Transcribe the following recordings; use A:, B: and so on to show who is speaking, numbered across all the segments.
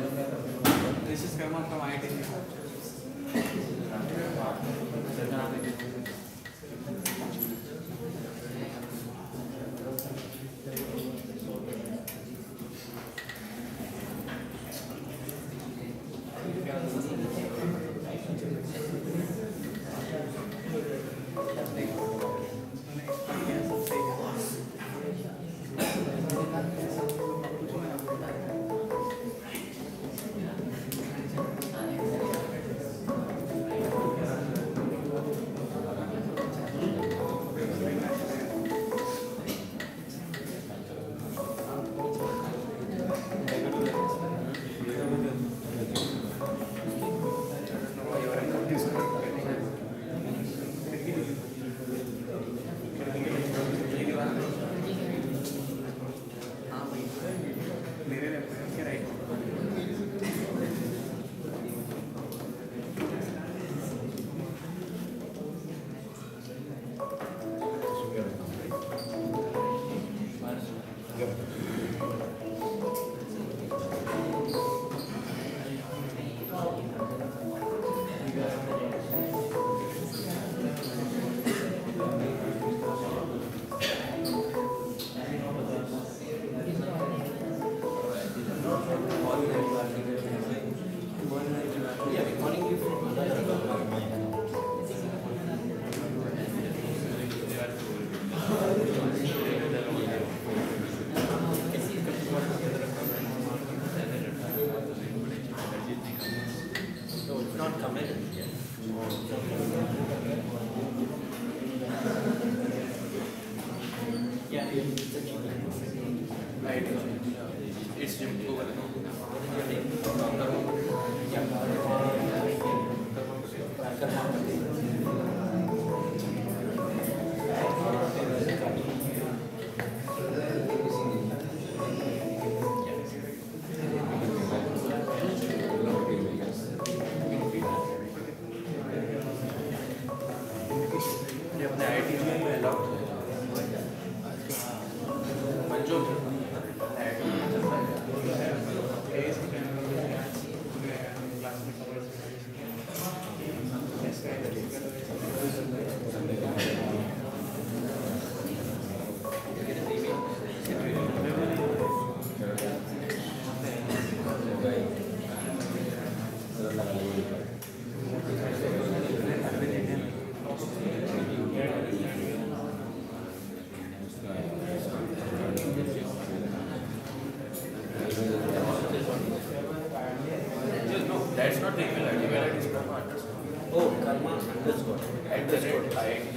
A: This is Karma from IT.
B: That's not the email ID. Email ID is Karma underscore.
A: Oh, Karma underscore.
B: Underscore.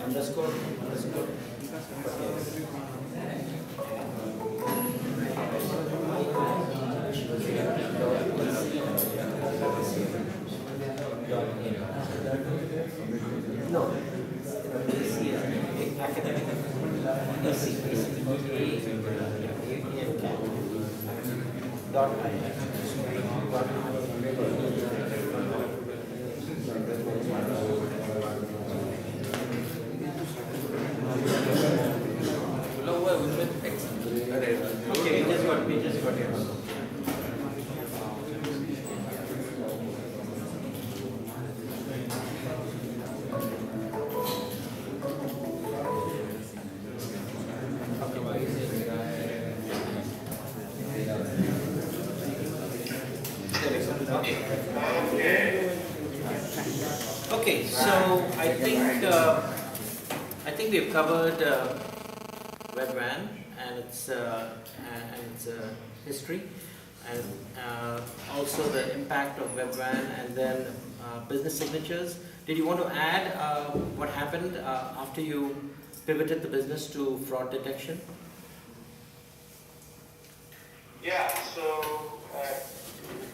A: Underscore. No. Academic. Okay, we just got it. Okay, so I think we've covered Webvan and its history, and also the impact of Webvan, and then business signatures. Did you want to add what happened after you pivoted the business to fraud detection?
C: Yeah, so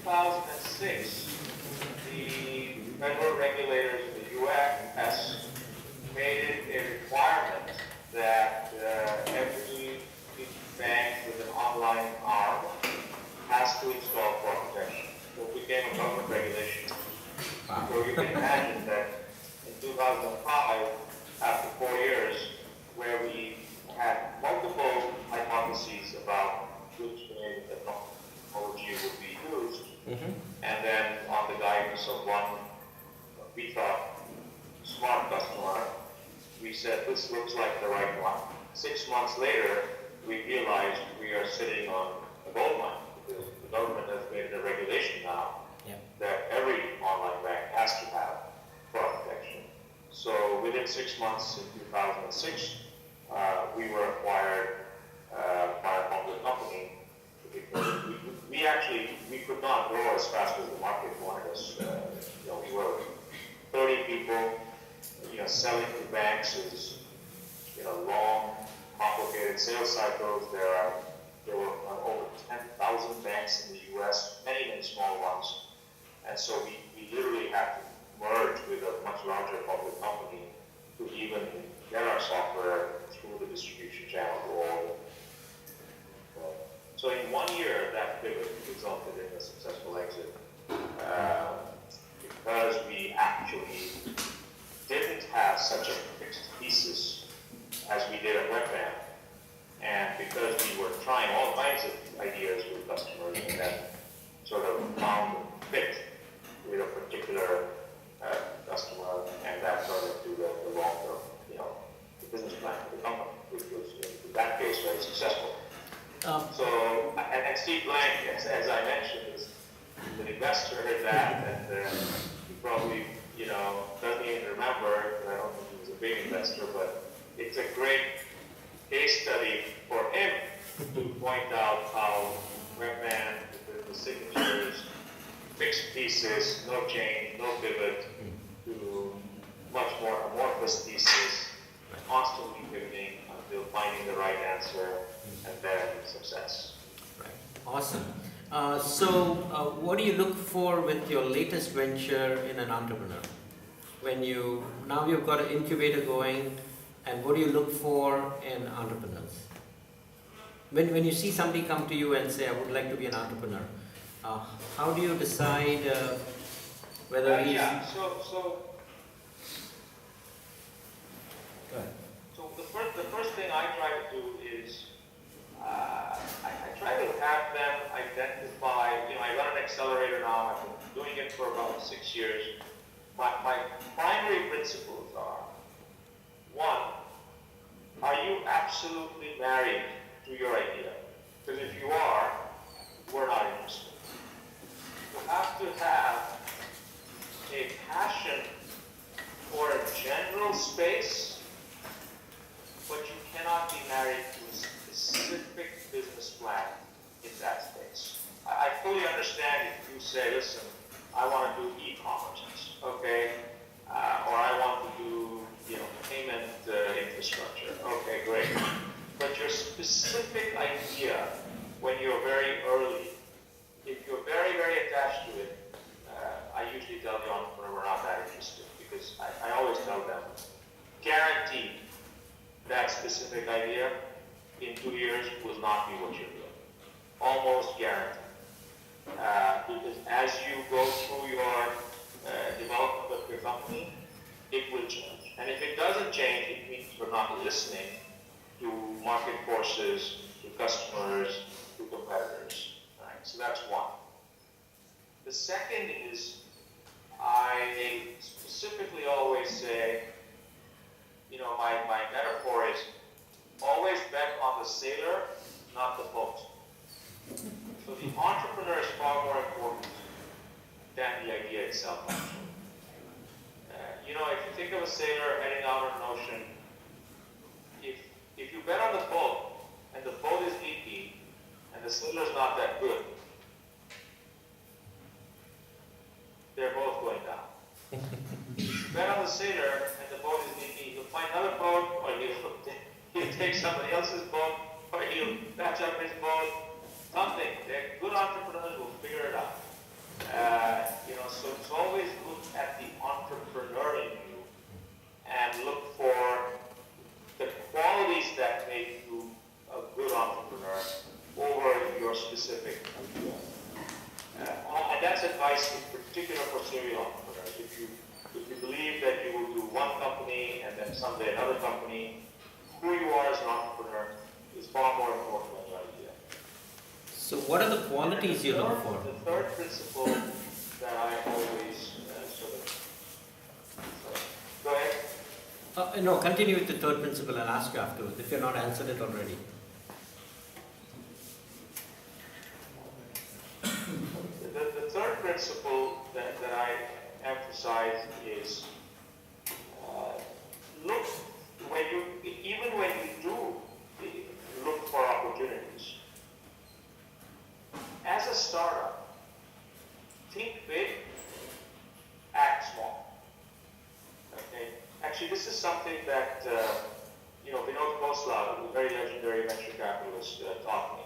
C: 2006, the federal regulators in the U.S. made it a requirement that every can imagine that in 2005, after 4 years, where we had multiple hypotheses about which way the technology would be used, and then on the guidance of one, we thought, smart customer, we said this looks like the right one. 6 months later, we realized we are sitting on a gold mine because the government has made it a regulation now that every online bank has to have fraud protection. So within 6 months in 2006, we were acquired by a public company because we could not grow as fast as the market wanted us. We were 30 people. Selling to banks is long, complicated sales cycles. There were over 10,000 banks in the U.S., many small ones, and so we literally had to merge with a much larger public company to even get our software through the distribution channel to all. So in 1 year, that pivot resulted in a successful exit because we actually didn't have such a fixed thesis as we did at Webvan, and because we were trying all kinds of ideas with customers and then sort of found a fit with a particular customer, and that turned into the long-term, the business plan for the company, which was in that case very successful. And Steve Blank, as I mentioned, is an investor in that, and he probably doesn't even remember. I don't think he was a big investor, but it's a great case study for him to point out how Webvan, the signatures, fixed thesis, no change, no pivot, to much more amorphous thesis, constantly pivoting until finding the right answer, and then success.
A: Right. Awesome. What do you look for with your latest venture in an entrepreneur? Now you've got an incubator going, and what do you look for in entrepreneurs? When you see somebody come to you and say, I would like to be an entrepreneur, how do you decide whether he's...
C: So the first thing I try to do is I try to have them identify, I run an accelerator now, I've been doing it for about 6 years. My primary principles are, 1, are you absolutely married to your idea? Because if you are, we're not interested. You have to have a passion for a general space, but you cannot be married to a specific business plan in that space. I fully understand if you say, listen, I want to do e-commerce, okay, or I want to do, payment infrastructure, okay, great. But your specific idea, when you're very early, if you're very, very attached to it, I usually tell the entrepreneur we're not that interested, because I always tell them, guaranteed that specific idea in 2 years will not be what you're doing. Almost guaranteed. Because as you go through your development of your company, it will change. And if it doesn't change, it means you're not listening to market forces, to customers, to competitors. Right? So that's one. The second is, I specifically always say, my metaphor is always bet on the sailor, not the boat. So the entrepreneur is far more important than the idea itself. If you think of a sailor heading out on an ocean, if you bet on the boat, and the boat is leaky, and the sailor is not that good, they're both going down. If you bet on the sailor, and the boat is leaky, he'll find another boat, or he'll take somebody else's boat, or he'll patch up his boat, something. They're good entrepreneurs will figure it out. So it's always look at the entrepreneur in you and look for the qualities that make you a good entrepreneur over your specific idea. And that's advice in particular for serial entrepreneurs. If you someday another company. Who you are as an entrepreneur is far more important than your idea.
A: So what are the qualities you look for?
C: The third principle that I always go ahead.
A: No, continue with the third principle. I'll ask you afterwards if you're not answered it already.
C: The third principle that I emphasize is look even when you do look for opportunities. As a startup, think big, act small. Okay. Actually, this is something that Vinod Khosla, the very legendary venture capitalist, taught me.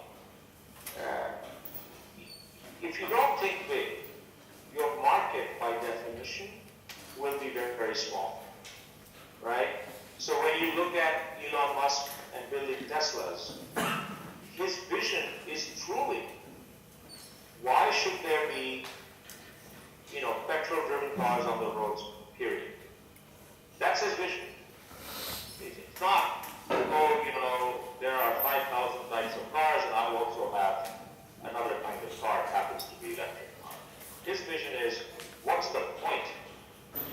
C: If you don't think big, your market, by definition, will be very, very small, right? So when you look at Elon Musk and building Teslas, his vision is truly, why should there be, petrol-driven cars on the roads, period? That's his vision. It's not, there are 5,000 types of cars, and I also have another kind of car. It happens to be electric car. His vision is, what's the point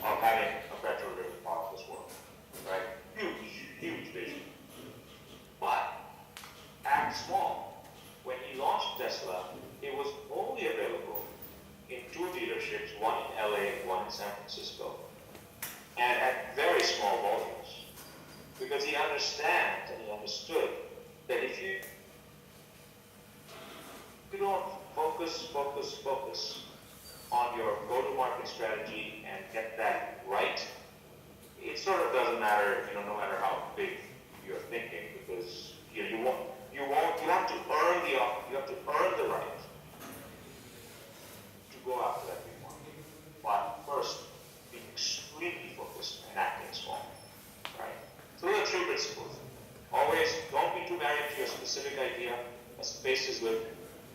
C: of having a petrol-driven car in this world, right? Huge vision. But act small. When he launched Tesla, it was only available in 2 dealerships, one in LA and one in San Francisco, and at very small volumes. Because he understood that if you don't focus on your go-to-market strategy and get that right, it sort of doesn't matter, no matter how big you're thinking, because you have to earn the right to go after that big market. But first, be extremely focused and acting small, right? So those are 3 principles. Always don't be too married to your specific idea. A space is good.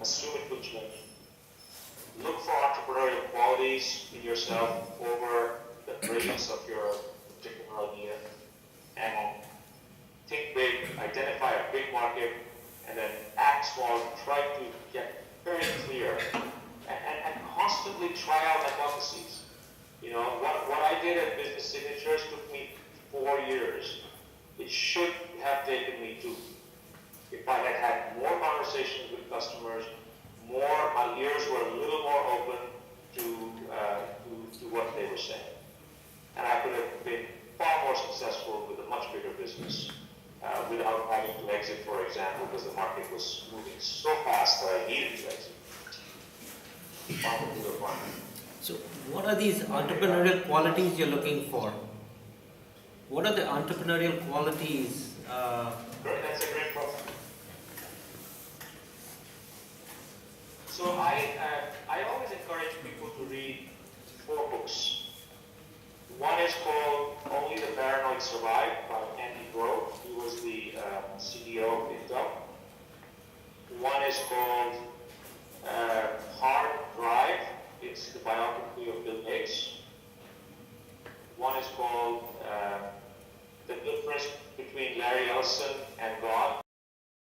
C: Assume it will change. Look for entrepreneurial qualities in yourself over the brilliance of your particular idea. And think big, identify a big market, and then act small. Try to get very clear and constantly try out hypotheses. What I did at Business Signatures took me 4 years. It should have taken me 2. If I had more conversations with customers, my ears were a little more open to what they were saying. And I could have been far more successful with a much bigger business without having to exit, for example, because the market was moving so fast that I needed to exit. Far more bigger market.
A: So what are these entrepreneurial qualities you're looking for? What are the entrepreneurial qualities?
C: That's a great question. So I always encourage people to read 4 books. One is called Only the Paranoid Survive by Andy Grove. He was the CEO of Intel. One is called Hard Drive. It's the biography of Bill Gates. One is called The Difference Between Larry Ellison and